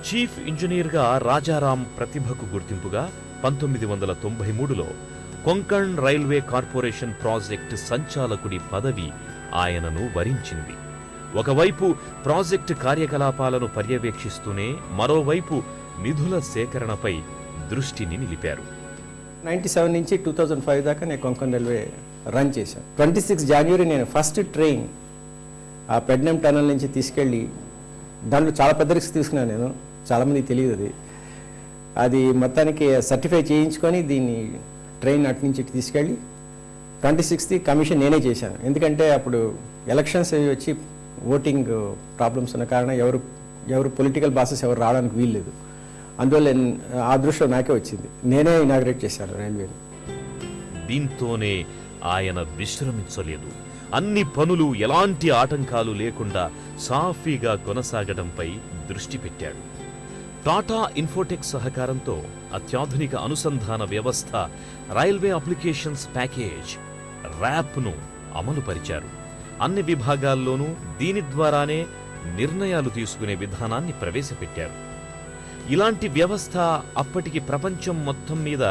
Chief ఇంజనీర్గా రాజారాం ప్రతిభకు గుర్తింపుగా 1993లో కొంకణ్ రైల్వే కార్పొరేషన్ ప్రాజెక్టు సంచాలకుడి పదవి ఆయనను వరించింది. ఒకవైపు ప్రాజెక్టు కార్యకలాపాలను పర్యవేక్షిస్తూనే మరోవైపు నిధుల సేకరణపై దృష్టిని నిలిపారు. 97 నుంచి 2005 దాకా నేను కొంకణ్ రైల్వే రన్ చేశాను. 26 జనవరి నేను ఫస్ట్ ట్రైన్ ఆ పెడ్నం టనల్ నుంచి తీసుకెళ్ళి, దాంట్లో చాలా పెద్ద రిస్క్ తీసుకున్నాను నేను, చాలామందికి తెలియదు అది మొత్తానికి సర్టిఫై చేయించుకొని దీన్ని ట్రైన్ అటు నుంచి ఇటు తీసుకెళ్ళి 26th కమిషన్ నేనే చేశాను. ఎందుకంటే అప్పుడు ఎలక్షన్స్ అవి వచ్చి ఓటింగ్ ప్రాబ్లమ్స్ ఉన్న కారణం ఎవరు పొలిటికల్ బాసెస్ ఎవరు రావడానికి వీల్లేదు. అందువల్ల ఆ దృష్టిలో నాకే వచ్చింది. నేనే ఇనాగ్రేట్ చేశాను రైల్వేని. దీంతోనే ఆయన విశ్రమించలేదు. అన్ని పనులు ఎలాంటి ఆటంకాలు లేకుండా సాఫీగా కొనసాగడంపై దృష్టి పెట్టాడు. టాటా ఇన్ఫోటెక్ సహకారంతో అత్యాధునిక అనుసంధాన వ్యవస్థ రైల్వే అప్లికేషన్స్ ప్యాకేజ్ ర్యాప్ను అమలుపరిచారు. అన్ని విభాగాల్లోనూ దీని ద్వారానే నిర్ణయాలు తీసుకునే విధానాన్ని ప్రవేశపెట్టారు. ఇలాంటి వ్యవస్థ అప్పటికి ప్రపంచం మొత్తం మీద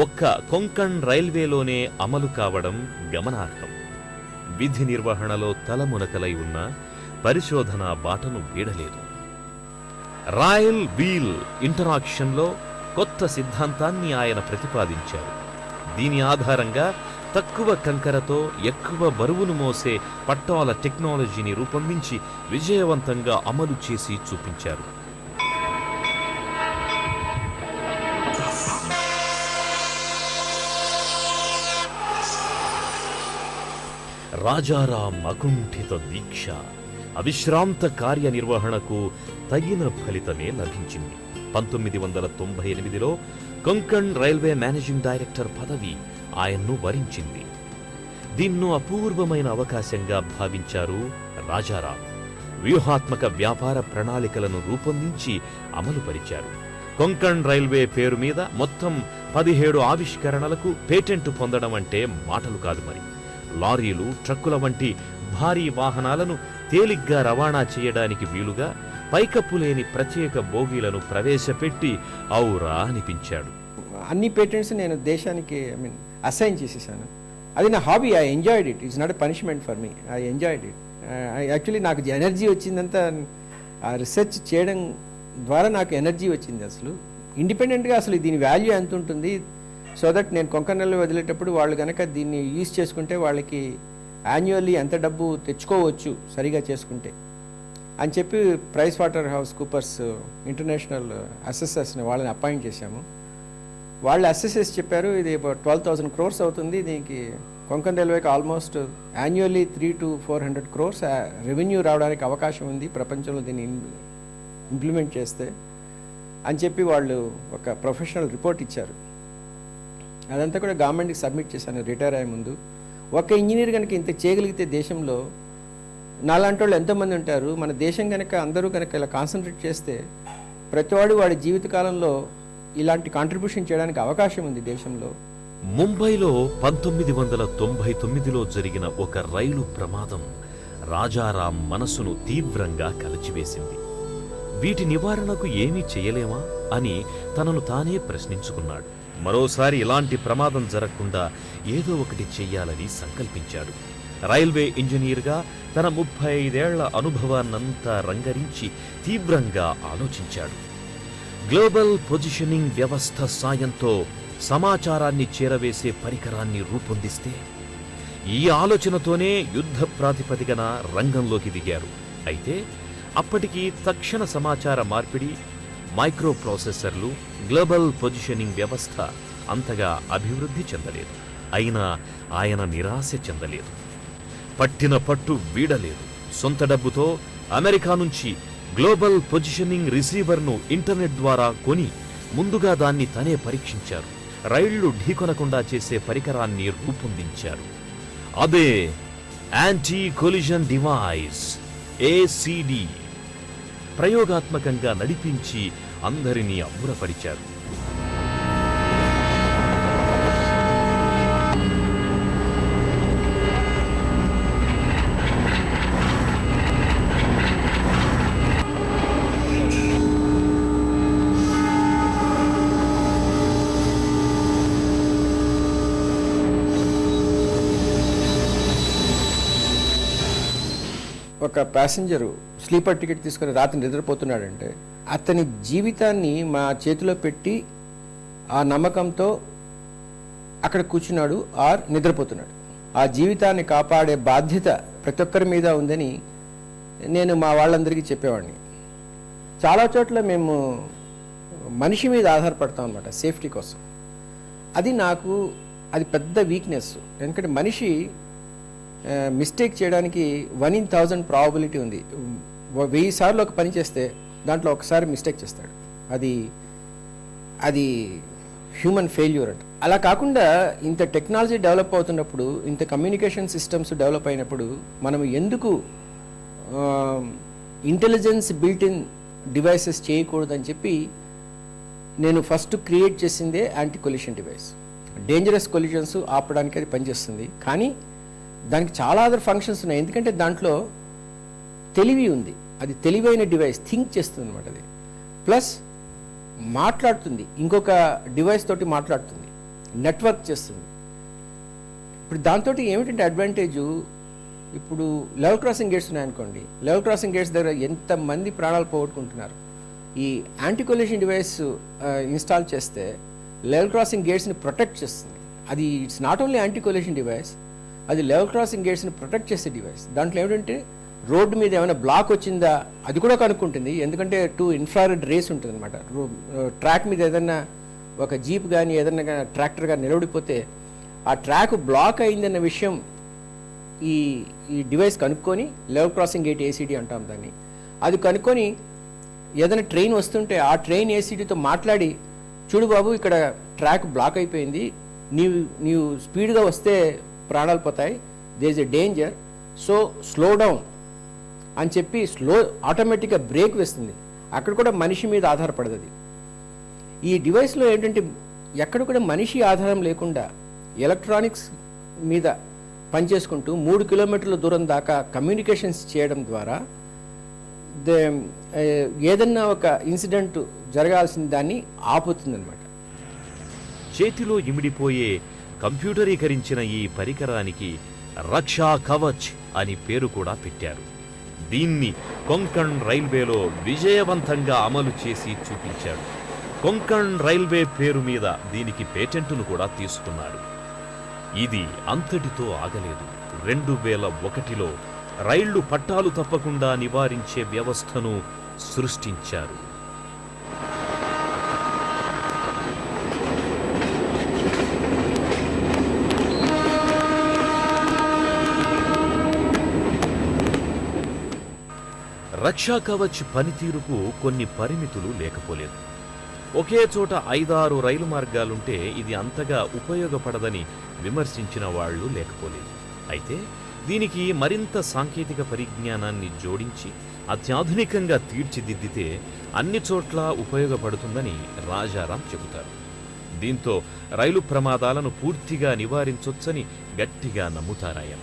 ఒక్క కొంకణ్ రైల్వేలోనే అమలు కావడం గమనార్హం. విధి నిర్వహణలో తలమునకలై ఉన్న పరిశోధన బాటను వీడలేదు. రాయల్ వీల్ ఇంటరాక్షన్లో కొత్త సిద్ధాంతాన్ని ఆయన ప్రతిపాదించారు. దీని ఆధారంగా తక్కువ కంకరతో ఎక్కువ బరువును మోసే పట్టాల టెక్నాలజీని రూపొందించి విజయవంతంగా అమలు చేసి చూపించారు. రాజారాం అకుంఠిత దీక్ష, అవిశ్రాంత కార్యనిర్వహణకు తగిన ఫలితమే లభించింది. 1998లో కొంకణ్ రైల్వే మేనేజింగ్ డైరెక్టర్ పదవి ఆయన్ను వరించింది. దీన్ను అపూర్వమైన అవకాశంగా భావించారు రాజారాం. వ్యూహాత్మక వ్యాపార ప్రణాళికలను రూపొందించి అమలుపరిచారు. కొంకణ్ రైల్వే పేరు మీద మొత్తం 17 ఆవిష్కరణలకు పేటెంట్ పొందడం అంటే మాటలు కాదు మరి. లారీలు, ట్రక్కుల వంటి భారీ వాహనాలను తేలిగ్గా రవాణా చేయడానికి వీలుగా పైకప్పు లేని ప్రత్యేక బోగీలను ప్రవేశపెట్టి ఔరా అనిపించాడు. అన్ని పేటెంట్స్ నేను దేశానికి అసైన్ చేసేసాను. అది నా hobby. I enjoyed it. It's not a punishment for me. I enjoyed it. Actually నాకు ఎనర్జీ వచ్చిందంతా ఆ రీసెర్చ్ చేయడం ద్వారా నాకు ఎనర్జీ వచ్చింది. అసలు ఇండిపెండెంట్గా అసలు దీని వాల్యూ ఎంత ఉంటుంది, సో దట్ నేను కొంకణ్ రైల్వే వదిలేటప్పుడు వాళ్ళు కనుక దీన్ని యూజ్ చేసుకుంటే వాళ్ళకి యాన్యువల్లీ ఎంత డబ్బు తెచ్చుకోవచ్చు సరిగా చేసుకుంటే అని చెప్పి Price Waterhouse Coopers International అసెసర్స్ని వాళ్ళని అపాయింట్ చేశాము. వాళ్ళు అసెసర్స్ చెప్పారు ఇది 12,000 crores అవుతుంది, దీనికి కొంకణ్ రైల్వేకి almost annually 300 to 400 crores revenue రావడానికి అవకాశం ఉంది ప్రపంచంలో దీన్ని ఇంప్లిమెంట్ చేస్తే అని చెప్పి వాళ్ళు ఒక ప్రొఫెషనల్ రిపోర్ట్ ఇచ్చారు. అదంతా కూడా గవర్నమెంట్కి సబ్మిట్ చేశాను రిటైర్ అయ్యే ముందు. ఒక ఇంజనీర్ కనుక ఇంత చేయగలిగితే దేశంలో నాలాంటి వాళ్ళు ఎంతోమంది ఉంటారు. మన దేశం కనుక అందరూ కనుక ఇలా కాన్సన్ట్రేట్ చేస్తే ప్రతివాడు వాడి జీవితకాలంలో ఇలాంటి కాంట్రిబ్యూషన్ చేయడానికి అవకాశం ఉంది దేశంలో. ముంబైలో 1999లో జరిగిన ఒక రైలు ప్రమాదం రాజారాం మనసును తీవ్రంగా కలచివేసింది. వీటి నివారణకు ఏమీ చేయలేమా అని తనను తానే ప్రశ్నించుకున్నాడు. మరోసారి ఇలాంటి ప్రమాదం జరగకుండా ఏదో ఒకటి చెయ్యాలని సంకల్పించాడు. రైల్వే ఇంజనీర్గా తన 35 ఏళ్ల అనుభవాన్నంతా రంగరించి తీవ్రంగా ఆలోచించాడు. గ్లోబల్ పొజిషనింగ్ వ్యవస్థ సాయంతో సమాచారాన్ని చేరవేసే పరికరాన్ని రూపొందిస్తే, ఈ ఆలోచనతోనే యుద్ధ ప్రాతిపదికన రంగంలోకి దిగారు. అయితే అప్పటికి తక్షణ సమాచార మార్పిడి, మైక్రో ప్రాసెసర్లు, గ్లోబల్ పొజిషనింగ్ వ్యవస్థ అంతగా అభివృద్ధి చెందలేదు. అయినా ఆయన నిరాశ చెందలేదు. పట్టిన పట్టు వీడలేదు. సొంత డబ్బుతో అమెరికా నుంచి గ్లోబల్ పొజిషనింగ్ రిసీవర్ను ఇంటర్నెట్ ద్వారా కొని ముందుగా దాన్ని తనే పరీక్షించారు. రైళ్లు ఢీకొనకుండా చేసే పరికరాన్ని రూపొందించారు. అదే యాంటీ కొలిజన్ డివైస్ ACD. ప్రయోగాత్మకంగా నడిపించి అందరినీ అబ్బురపరిచారు. ఒక ప్యాసింజరు స్లీపర్ టికెట్ తీసుకొని రాత్రి నిద్రపోతున్నాడంటే అతని జీవితాన్ని మా చేతిలో పెట్టి ఆ నమ్మకంతో అక్కడ కూర్చున్నాడు ఆర్ నిద్రపోతున్నాడు. ఆ జీవితాన్ని కాపాడే బాధ్యత ప్రతి ఒక్కరి మీద ఉందని నేను మా వాళ్ళందరికీ చెప్పేవాడిని. చాలా చోట్ల మేము మనిషి మీద ఆధారపడతాం అనమాట సేఫ్టీ కోసం. అది పెద్ద వీక్నెస్. ఎందుకంటే మనిషి మిస్టేక్ చేయడానికి 1 in 1000 ప్రాబబిలిటీ ఉంది. 1000 సార్లు ఒక పని చేస్తే దాంట్లో ఒకసారి మిస్టేక్ చేస్తాడు. అది హ్యూమన్ ఫెయిల్యూర్ అంట. అలా కాకుండా ఇంత టెక్నాలజీ డెవలప్ అవుతున్నప్పుడు, ఇంత కమ్యూనికేషన్ సిస్టమ్స్ డెవలప్ అయినప్పుడు మనం ఎందుకు ఇంటెలిజెన్స్ బిల్ట్ ఇన్ డివైసెస్ చేయకూడదని చెప్పి నేను ఫస్ట్ క్రియేట్ చేసిందే anti collision device. Dangerous collisions ఆపడానికి అది పనిచేస్తుంది, కానీ దానికి చాలా అదర్ ఫంక్షన్స్ ఉన్నాయి. ఎందుకంటే దాంట్లో తెలివి ఉంది. అది తెలివైన డివైస్, థింక్ చేస్తుంది అనమాట. అది ప్లస్ మాట్లాడుతుంది, ఇంకొక డివైస్ తోటి మాట్లాడుతుంది, నెట్వర్క్ చేస్తుంది. ఇప్పుడు దాంతో ఏమిటంటే అడ్వాంటేజు, ఇప్పుడు లెవెల్ క్రాసింగ్ గేట్స్ ఉన్నాయనుకోండి, లెవెల్ క్రాసింగ్ గేట్స్ దగ్గర ఎంతమంది ప్రాణాలు పోగొట్టుకుంటున్నారు. ఈ యాంటీ కొలిషన్ డివైస్ ఇన్స్టాల్ చేస్తే లెవెల్ క్రాసింగ్ గేట్స్ని ప్రొటెక్ట్ చేస్తుంది. అది it's not only anti collision device, అది లెవెల్ క్రాసింగ్ గేట్స్ని ప్రొటెక్ట్ చేసే డివైస్. దాంట్లో ఏమిటంటే రోడ్డు మీద ఏమైనా బ్లాక్ వచ్చిందా అది కూడా కనుక్కుంటుంది. ఎందుకంటే 2 ఇన్ఫ్రారెడ్ రేస్ ఉంటుంది అనమాట. ట్రాక్ మీద ఏదన్నా ఒక జీప్ కానీ ఏదన్నా ట్రాక్టర్ కానీ నిలబడిపోతే ఆ ట్రాక్ బ్లాక్ అయిందన్న విషయం ఈ డివైస్ కనుక్కొని, లెవెల్ క్రాసింగ్ గేట్ ఏసీడీ అంటాం దాన్ని, అది కనుక్కొని ఏదైనా ట్రైన్ వస్తుంటే ఆ ట్రైన్ ఏసీడీతో మాట్లాడి, చూడు బాబు ఇక్కడ ట్రాక్ బ్లాక్ అయిపోయింది, నీవు స్పీడ్గా వస్తే ప్రాణాలు పోతాయి, there is a danger, so slow down అని చెప్పి ఆటోమేటిక్గా బ్రేక్ వేస్తుంది. అక్కడ కూడా మనిషి మీద ఆధారపడదు అది. ఈ డివైస్లో ఏంటంటే ఎక్కడ కూడా మనిషి ఆధారం లేకుండా ఎలక్ట్రానిక్స్ మీద పనిచేసుకుంటూ 3 కిలోమీటర్ల దూరం దాకా కమ్యూనికేషన్స్ చేయడం ద్వారా ఏదన్నా ఒక ఇన్సిడెంట్ జరగాల్సిన దాన్ని ఆపుతుందన్నమాట. చేతిలో ఇమిడిపోయే కంప్యూటరీకరించిన ఈ పరికరానికి రక్షా కవచ్ అని పేరు కూడా పెట్టారు. దీన్ని కొంకణ్ రైల్వేలో విజయవంతంగా అమలు చేసి చూపించాడు. కొంకణ్ రైల్వే పేరు మీద దీనికి పేటెంట్ను కూడా తీసుకున్నాడు. ఇది అంతటితో ఆగలేదు. 2001లో రైళ్లు పట్టాలు తప్పకుండా నివారించే వ్యవస్థను సృష్టించారు. రక్షా కవచ్ పనితీరుకు కొన్ని పరిమితులు లేకపోలేదు. ఒకే చోట 5-6 రైలు మార్గాలుంటే ఇది అంతగా ఉపయోగపడదని విమర్శించిన వాళ్లు లేకపోలేదు. అయితే దీనికి మరింత సాంకేతిక పరిజ్ఞానాన్ని జోడించి అత్యాధునికంగా తీర్చిదిద్దితే అన్ని చోట్ల ఉపయోగపడుతుందని రాజారాం చెబుతారు. దీంతో రైలు ప్రమాదాలను పూర్తిగా నివారించొచ్చని గట్టిగా నమ్ముతారాయన.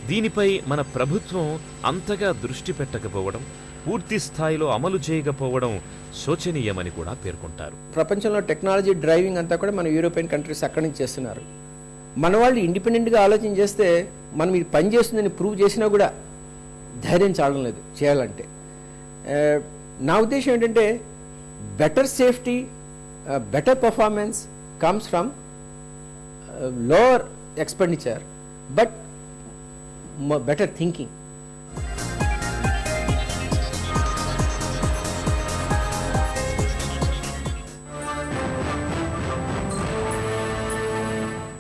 దీనిపై మన ప్రభుత్వం అంతగా దృష్టి పెట్టకపోవడం, పూర్తి స్థాయిలో అమలు చేయకపోవడం శోచనీయమని కూడా పేర్కొంటారు. ప్రపంచంలో టెక్నాలజీ డ్రైవింగ్ అంతా కూడా మన యూరోపియన్ కంట్రీస్ అక్కడి నుంచి చేస్తున్నారు. మన వాళ్ళు ఇండిపెండెంట్గా ఆలోచన చేస్తే మనం ఇది పని చేస్తుందని ప్రూవ్ చేసినా కూడా ధైర్యం చాలడం లేదు చేయాలంటే. నా ఉద్దేశం ఏంటంటే better safety, better performance comes from lower expenditure but better thinking.